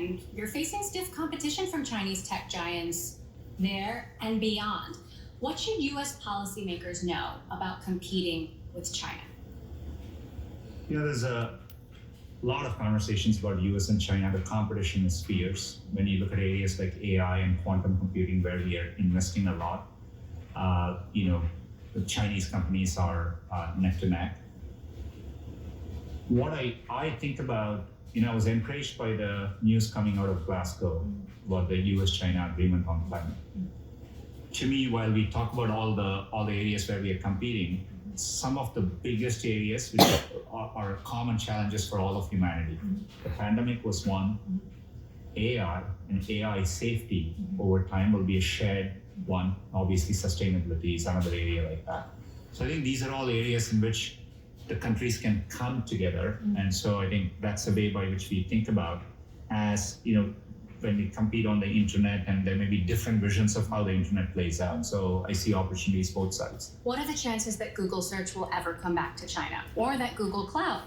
and you're facing stiff competition from Chinese tech giants there and beyond. What should U.S. policymakers know about competing with China? There's a lot of conversations about US and China. The competition is fierce. When you look at areas like AI and quantum computing, where we are investing a lot, the Chinese companies are neck to neck. What I think about, I was encouraged by the news coming out of Glasgow about the US-China agreement on climate. To me, while we talk about all the areas where we are competing, some of the biggest areas which are common challenges for all of humanity. The pandemic was one. AI and AI safety over time will be a shared one. Obviously, sustainability is another area like that. So I think these are all areas in which the countries can come together. And so I think that's a way by which we think about as, when we compete on the internet, and there may be different visions of how the internet plays out. So I see opportunities both sides. What are the chances that Google Search will ever come back to China, or that Google Cloud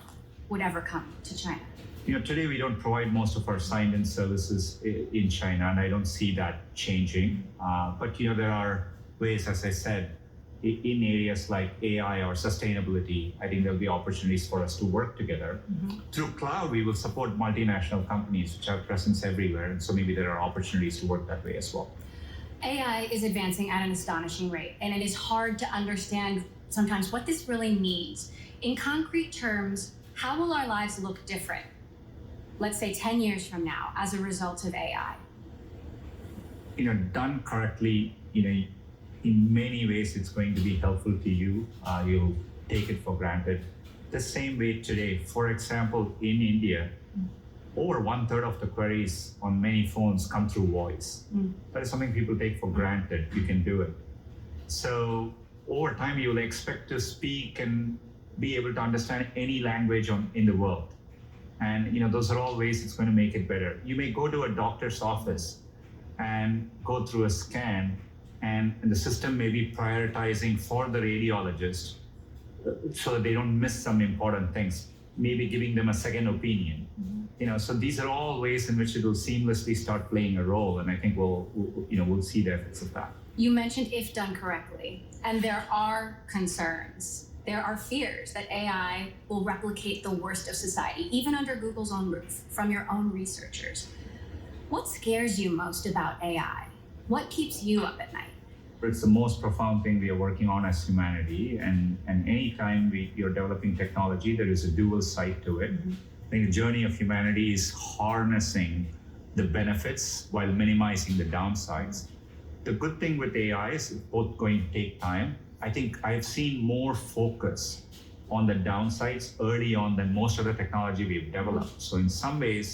would ever come to China? Today we don't provide most of our signed-in services in China, and I don't see that changing. But there are ways, as I said, in areas like AI or sustainability, I think there'll be opportunities for us to work together. Through cloud, we will support multinational companies which have presence everywhere, and so maybe there are opportunities to work that way as well. AI is advancing at an astonishing rate, and it is hard to understand sometimes what this really means. In concrete terms, how will our lives look different, let's say 10 years from now, as a result of AI? Done correctly, in many ways, it's going to be helpful to you. You'll take it for granted. The same way today, for example, in India, over 1/3 of the queries on many phones come through voice. That is something people take for granted. You can do it. So over time, you'll expect to speak and be able to understand any language in the world. And those are all ways it's going to make it better. You may go to a doctor's office and go through a scan, and the system may be prioritizing for the radiologist so that they don't miss some important things, maybe giving them a second opinion. So these are all ways in which it will seamlessly start playing a role, and I think we'll see the effects of that. You mentioned if done correctly, and there are concerns. There are fears that AI will replicate the worst of society, even under Google's own roof, from your own researchers. What scares you most about AI? What keeps you up at night? It's the most profound thing we are working on as humanity, and anytime you're developing technology, there is a dual side to it. I think the journey of humanity is harnessing the benefits while minimizing the downsides. The good thing with AI is it's both going to take time. I think I've seen more focus on the downsides early on than most of the technology we've developed. So in some ways,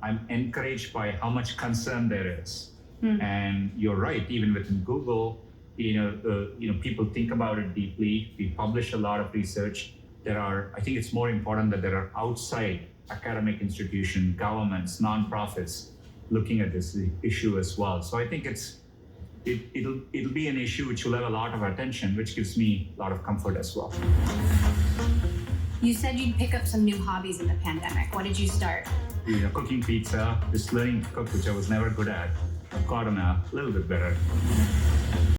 I'm encouraged by how much concern there is. And you're right, even within Google, people think about it deeply. We publish a lot of research. I think it's more important that there are outside academic institutions, governments, nonprofits looking at this issue as well. So I think it'll be an issue which will have a lot of attention, which gives me a lot of comfort as well. You said you'd pick up some new hobbies in the pandemic. What did you start? Cooking pizza, just learning to cook, which I was never good at. I've gotten a little bit better.